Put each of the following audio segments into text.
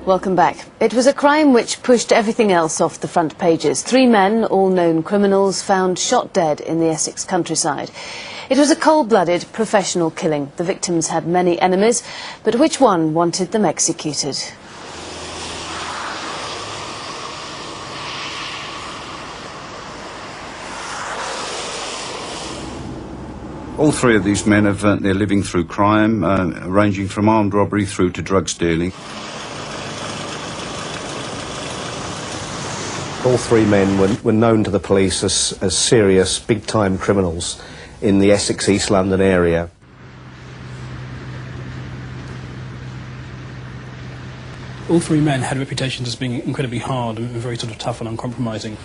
Welcome back. It was a crime which pushed everything else off the front pages. 3 men, all known criminals, found shot dead in the Essex countryside. It was a cold-blooded, professional killing. The victims had many enemies, but which one wanted them executed? All 3 of these men have earned their living through crime, ranging from armed robbery through to drug stealing. All 3 men were known to the police as serious, big-time criminals in the Essex, East London area. All 3 men had reputations as being incredibly hard and very sort of tough and uncompromising.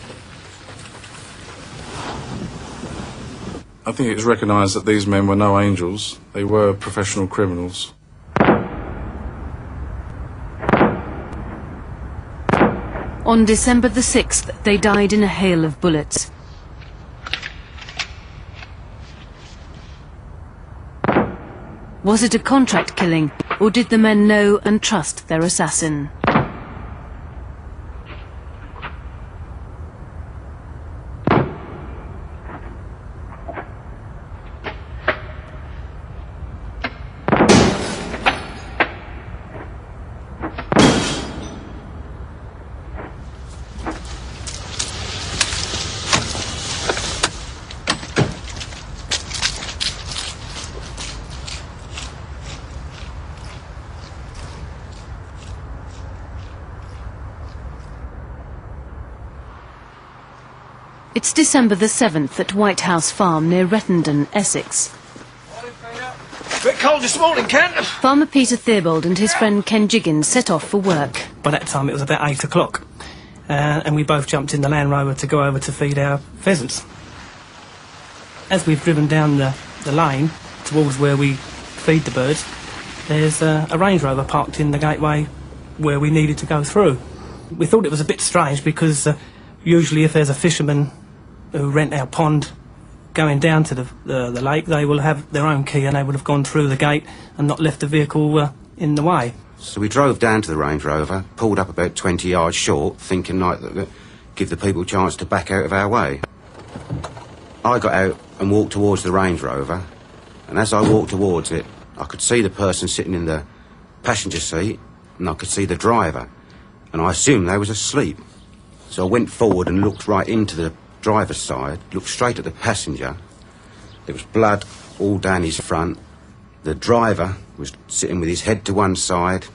I think it was recognised that these men were no angels. They were professional criminals. On December the 6th, they died in a hail of bullets. Was it a contract killing, or did the men know and trust their assassin? It's December the 7th at White House Farm near Rettendon, Essex. Bit cold this morning, Kent. Farmer Peter Theobald and his friend Ken Jiggins set off for work. By that time it was about 8 o'clock, and we both jumped in the Land Rover to go over to feed our pheasants. As we've driven down the lane towards where we feed the birds, there's a Range Rover parked in the gateway where we needed to go through. We thought it was a bit strange because usually if there's a fisherman who rent our pond going down to the lake, they will have their own key and they would have gone through the gate and not left the vehicle in the way. So we drove down to the Range Rover, pulled up about 20 yards short, thinking like that give the people a chance to back out of our way. I got out and walked towards the Range Rover, and as I walked towards it, I could see the person sitting in the passenger seat, and I could see the driver, and I assumed they was asleep. So I went forward and looked right into the driver's side, looked straight at the passenger. There was blood all down his front. The driver was sitting with his head to one side,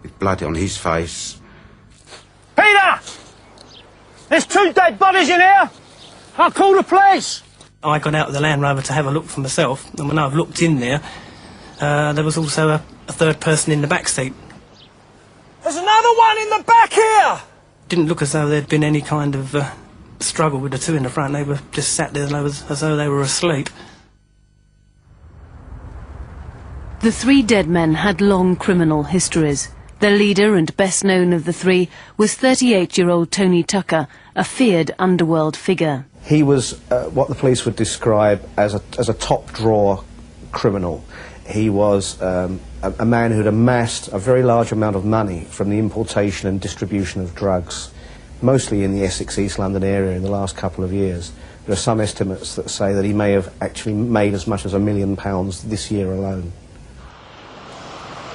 with blood on his face. Peter! There's 2 dead bodies in here! I'll call the police! I got out of the Land Rover to have a look for myself, and when I've looked in there, there was also a 3rd person in the back seat. There's another one in the back here! Didn't look as though there'd been any kind of struggle with the 2 in the front. They were just sat there as though they were asleep. The 3 dead men had long criminal histories. The leader and best known of the 3 was 38-year-old Tony Tucker, a feared underworld figure. He was what the police would describe as a top-drawer criminal. He was a man who'd amassed a very large amount of money from the importation and distribution of drugs, mostly in the Essex, East London area in the last couple of years. There are some estimates that say that he may have actually made as much as £1 million this year alone.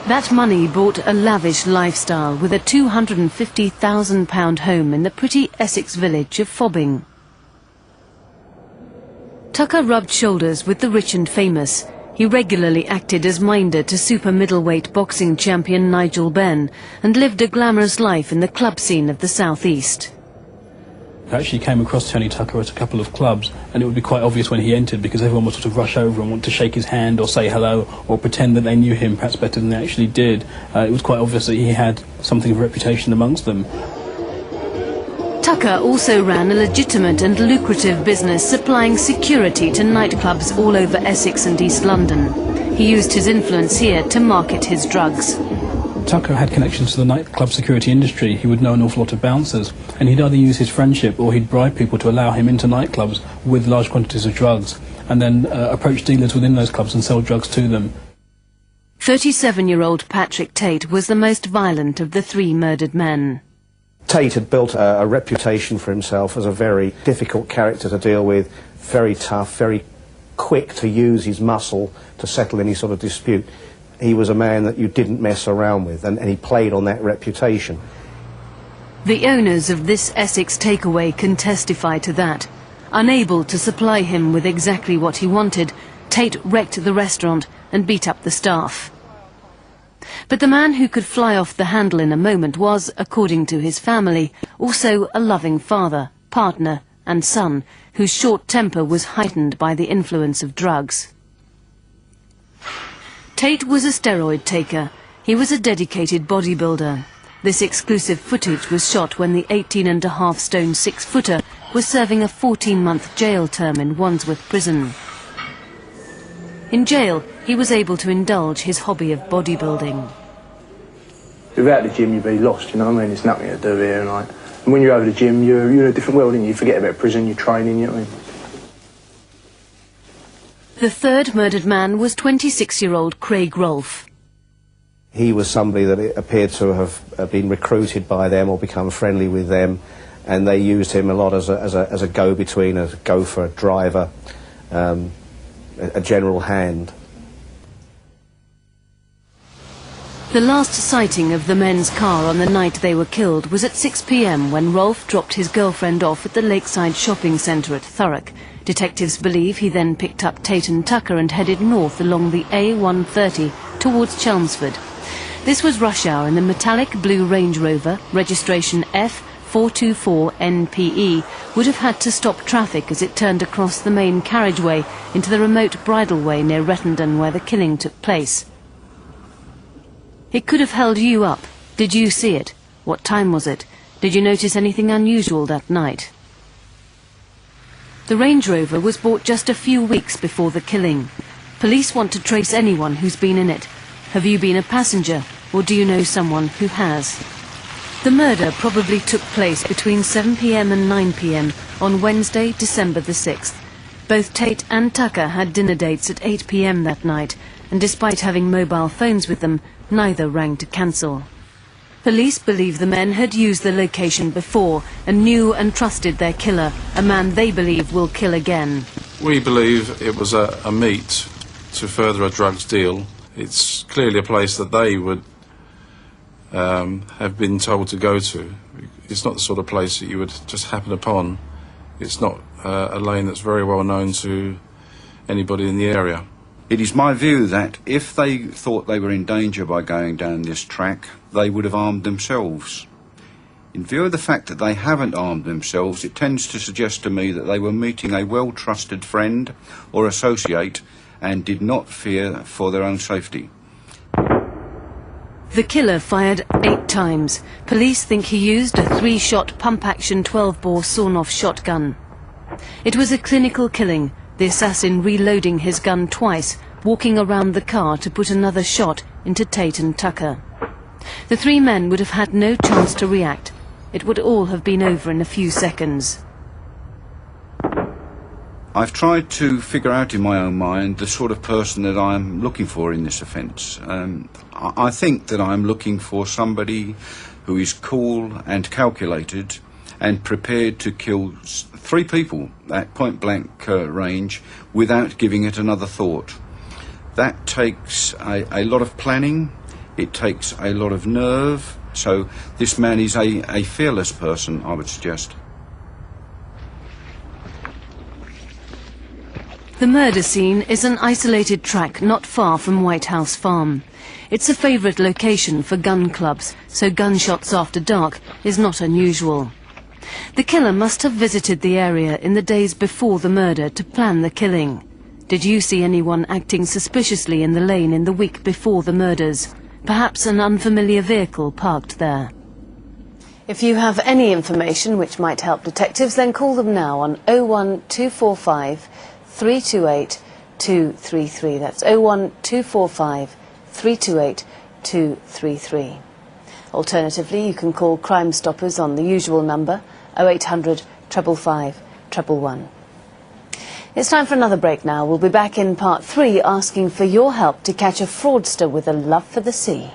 That money bought a lavish lifestyle with a £250,000 home in the pretty Essex village of Fobbing. Tucker rubbed shoulders with the rich and famous. He regularly acted as minder to super middleweight boxing champion Nigel Benn and lived a glamorous life in the club scene of the South East. I actually came across Tony Tucker at a couple of clubs, and it would be quite obvious when he entered because everyone would sort of rush over and want to shake his hand or say hello or pretend that they knew him perhaps better than they actually did. It was quite obvious that he had something of a reputation amongst them. Tucker also ran a legitimate and lucrative business supplying security to nightclubs all over Essex and East London. He used his influence here to market his drugs. Tucker had connections to the nightclub security industry. He would know an awful lot of bouncers, and he'd either use his friendship or he'd bribe people to allow him into nightclubs with large quantities of drugs, and then approach dealers within those clubs and sell drugs to them. 37-year-old Patrick Tate was the most violent of the 3 murdered men. Tate had built a reputation for himself as a very difficult character to deal with, very tough, very quick to use his muscle to settle any sort of dispute. He was a man that you didn't mess around with, and he played on that reputation. The owners of this Essex takeaway can testify to that. Unable to supply him with exactly what he wanted, Tate wrecked the restaurant and beat up the staff. But the man who could fly off the handle in a moment was, according to his family, also a loving father, partner and son, whose short temper was heightened by the influence of drugs. Tate was a steroid taker. He was a dedicated bodybuilder. This exclusive footage was shot when the 18.5 stone 6-footer was serving a 14-month jail term in Wandsworth Prison. In jail, he was able to indulge his hobby of bodybuilding. Without the gym, you'd be lost, you know what I mean? There's nothing to do here, and when you're over the gym, you're in a different world, and you forget about prison, you're training, you know what I mean? The third murdered man was 26-year-old Craig Rolfe. He was somebody that appeared to have been recruited by them or become friendly with them, and they used him a lot as a go-between, a gopher, a driver, a general hand. The last sighting of the men's car on the night they were killed was at 6 p.m. when Rolfe dropped his girlfriend off at the Lakeside shopping centre at Thurrock. Detectives believe he then picked up Tate and Tucker and headed north along the A130 towards Chelmsford. This was rush hour, and the metallic blue Range Rover, registration F424NPE, would have had to stop traffic as it turned across the main carriageway into the remote bridleway near Rettendon where the killing took place. It could have held you up. Did you see it? What time was it? Did you notice anything unusual that night? The Range Rover was bought just a few weeks before the killing. Police want to trace anyone who's been in it. Have you been a passenger, or do you know someone who has? The murder probably took place between 7 p.m. and 9 p.m. on Wednesday, December the 6th. Both Tate and Tucker had dinner dates at 8 p.m. that night, and despite having mobile phones with them, neither rang to cancel. Police believe the men had used the location before and knew and trusted their killer, a man they believe will kill again. We believe it was a meet to further a drugs deal. It's clearly a place that they would have been told to go to. It's not the sort of place that you would just happen upon. It's not a lane that's very well known to anybody in the area. It is my view that if they thought they were in danger by going down this track, they would have armed themselves. In view of the fact that they haven't armed themselves, it tends to suggest to me that they were meeting a well-trusted friend or associate and did not fear for their own safety. The killer fired 8 times. Police think he used a 3-shot pump-action 12-bore sawn-off shotgun. It was a clinical killing, the assassin reloading his gun twice, walking around the car to put another shot into Tate and Tucker. The 3 men would have had no chance to react. It would all have been over in a few seconds. I've tried to figure out in my own mind the sort of person that I'm looking for in this offence. I think that I'm looking for somebody who is cool and calculated and prepared to kill 3 people at point-blank range without giving it another thought. That takes a lot of planning, it takes a lot of nerve, so this man is a fearless person, I would suggest. The murder scene is an isolated track not far from White House Farm. It's a favourite location for gun clubs, so gunshots after dark is not unusual. The killer must have visited the area in the days before the murder to plan the killing. Did you see anyone acting suspiciously in the lane in the week before the murders? Perhaps an unfamiliar vehicle parked there. If you have any information which might help detectives, then call them now on 01245 328 233. That's 01245 328 233. Alternatively, you can call Crime Stoppers on the usual number 0800 555 111. It's time for another break now. We'll be back in part 3 asking for your help to catch a fraudster with a love for the sea.